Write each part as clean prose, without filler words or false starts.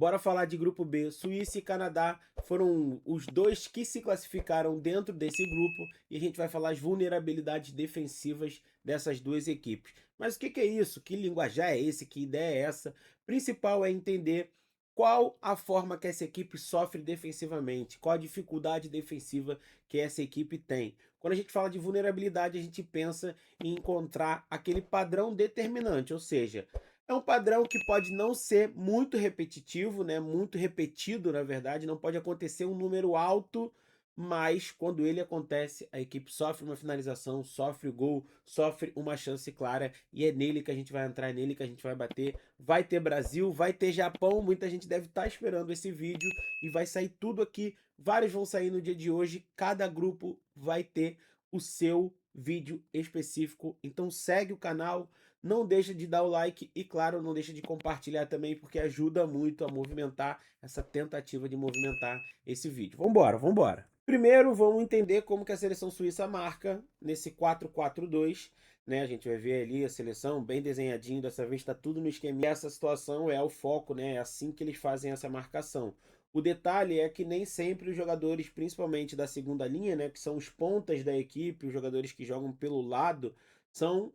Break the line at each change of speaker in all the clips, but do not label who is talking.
Bora falar de grupo B. Suíça e Canadá foram os dois que se classificaram dentro desse grupo e a gente vai falar as vulnerabilidades defensivas dessas duas equipes. Mas o que é isso? Que linguajar é esse? Que ideia é essa? Principal é entender qual a forma que essa equipe sofre defensivamente, qual a dificuldade defensiva que essa equipe tem. Quando a gente fala de vulnerabilidade, a gente pensa em encontrar aquele padrão determinante, ou seja, é um padrão que pode não ser muito repetitivo, né, muito repetido, na verdade, não pode acontecer um número alto, mas quando ele acontece, a equipe sofre uma finalização, sofre o gol, sofre uma chance clara, e é nele que a gente vai entrar, é nele que a gente vai bater. Vai ter Brasil, vai ter Japão, muita gente deve estar esperando esse vídeo, e vai sair tudo aqui, vários vão sair no dia de hoje, cada grupo vai ter o seu vídeo específico, então segue o canal, não deixa de dar o like e, claro, não deixa de compartilhar também, porque ajuda muito a movimentar essa tentativa de movimentar esse vídeo. Vambora, vambora. Primeiro, vamos entender como que a seleção suíça marca nesse 4-4-2, né? A gente vai ver ali a seleção bem desenhadinho, dessa vez está tudo no esquema. E essa situação é o foco, né? É assim que eles fazem essa marcação. O detalhe é que nem sempre os jogadores, principalmente da segunda linha, né, que são os pontas da equipe, os jogadores que jogam pelo lado, são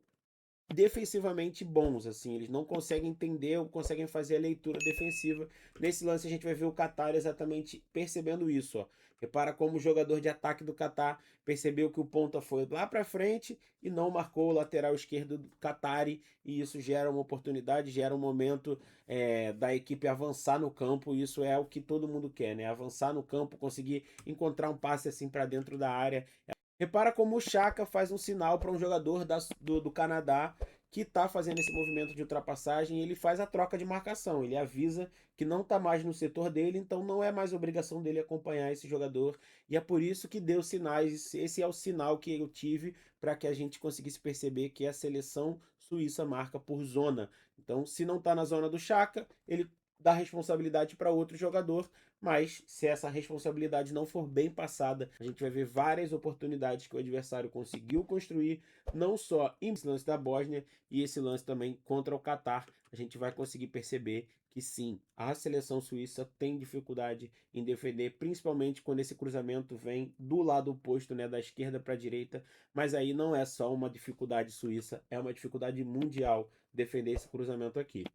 defensivamente bons, assim, eles não conseguem entender ou conseguem fazer a leitura defensiva. Nesse lance a gente vai ver o Qatar exatamente percebendo isso, ó. Repara como o jogador de ataque do Qatar percebeu que o ponta foi lá para frente e não marcou o lateral esquerdo do Qatar, e isso gera uma oportunidade, gera um momento da equipe avançar no campo. E isso é o que todo mundo quer, né? Avançar no campo, conseguir encontrar um passe assim para dentro da área. Repara como o Chaka faz um sinal para um jogador do Canadá que está fazendo esse movimento de ultrapassagem, e ele faz a troca de marcação, ele avisa que não está mais no setor dele, então não é mais obrigação dele acompanhar esse jogador, e é por isso que deu sinais. Esse é o sinal que eu tive para que a gente conseguisse perceber que a seleção suíça marca por zona. Então, se não está na zona do Chaka, ele dá responsabilidade para outro jogador, mas se essa responsabilidade não for bem passada, a gente vai ver várias oportunidades que o adversário conseguiu construir, não só em lance da Bósnia e esse lance também contra o Catar. A gente vai conseguir perceber que sim, a seleção suíça tem dificuldade em defender, principalmente quando esse cruzamento vem do lado oposto, né, da esquerda para a direita. Mas aí não é só uma dificuldade suíça, é uma dificuldade mundial defender esse cruzamento aqui.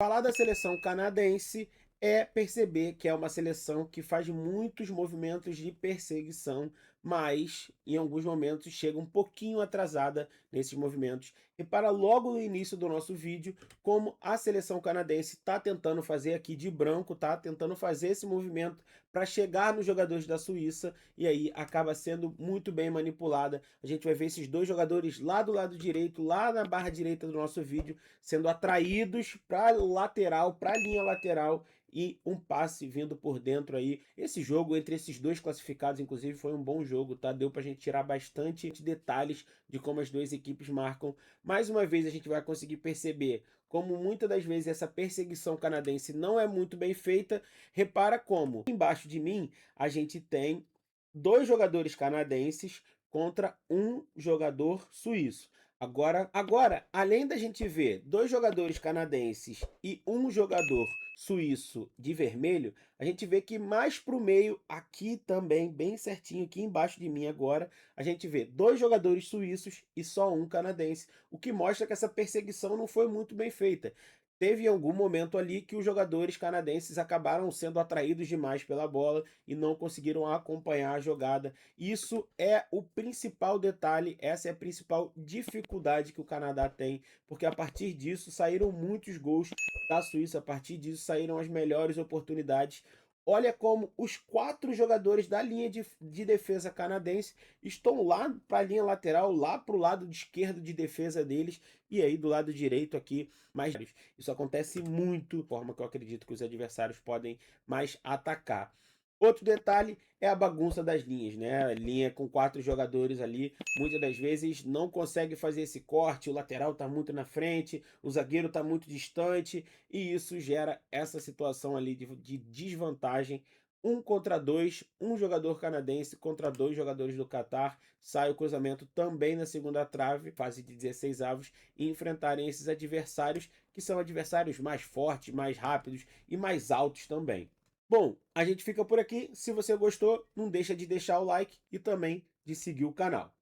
Falar da seleção canadense é perceber que é uma seleção que faz muitos movimentos de perseguição, mas em alguns momentos chega um pouquinho atrasada nesses movimentos. E para logo no início do nosso vídeo, como a seleção canadense está tentando fazer aqui de branco, tá tentando fazer esse movimento para chegar nos jogadores da Suíça, e aí acaba sendo muito bem manipulada. A gente vai ver esses dois jogadores lá do lado direito, lá na barra direita do nosso vídeo, sendo atraídos para lateral, para a linha lateral, e um passe vindo por dentro aí. Esse jogo entre esses dois classificados, inclusive, foi um bom jogo, tá? Deu pra gente tirar bastante detalhes de como as duas equipes marcam. Mais uma vez a gente vai conseguir perceber como muitas das vezes essa perseguição canadense não é muito bem feita. Repara como embaixo de mim a gente tem dois jogadores canadenses contra um jogador suíço. Agora, além da gente ver dois jogadores canadenses e um jogador suíço de vermelho, a gente vê que mais para o meio, aqui também, bem certinho, aqui embaixo de mim agora, a gente vê dois jogadores suíços e só um canadense, o que mostra que essa perseguição não foi muito bem feita. Teve algum momento ali que os jogadores canadenses acabaram sendo atraídos demais pela bola e não conseguiram acompanhar a jogada. Isso é o principal detalhe, essa é a principal dificuldade que o Canadá tem, porque a partir disso saíram muitos gols da Suíça, a partir disso saíram as melhores oportunidades. Olha como os quatro jogadores da linha de defesa canadense estão lá para a linha lateral, lá para o lado esquerdo de defesa deles, e aí do lado direito aqui, mais. Isso acontece muito, forma que eu acredito que os adversários podem mais atacar. Outro detalhe é a bagunça das linhas, né? A linha com quatro jogadores ali, muitas das vezes não consegue fazer esse corte, o lateral está muito na frente, o zagueiro está muito distante, e isso gera essa situação ali de desvantagem 1 contra 2, um jogador canadense contra 2 jogadores do Catar. Sai o cruzamento também na segunda trave, fase de 16avos, e enfrentarem esses adversários, que são adversários mais fortes, mais rápidos e mais altos também. Bom, a gente fica por aqui. Se você gostou, não deixa de deixar o like e também de seguir o canal.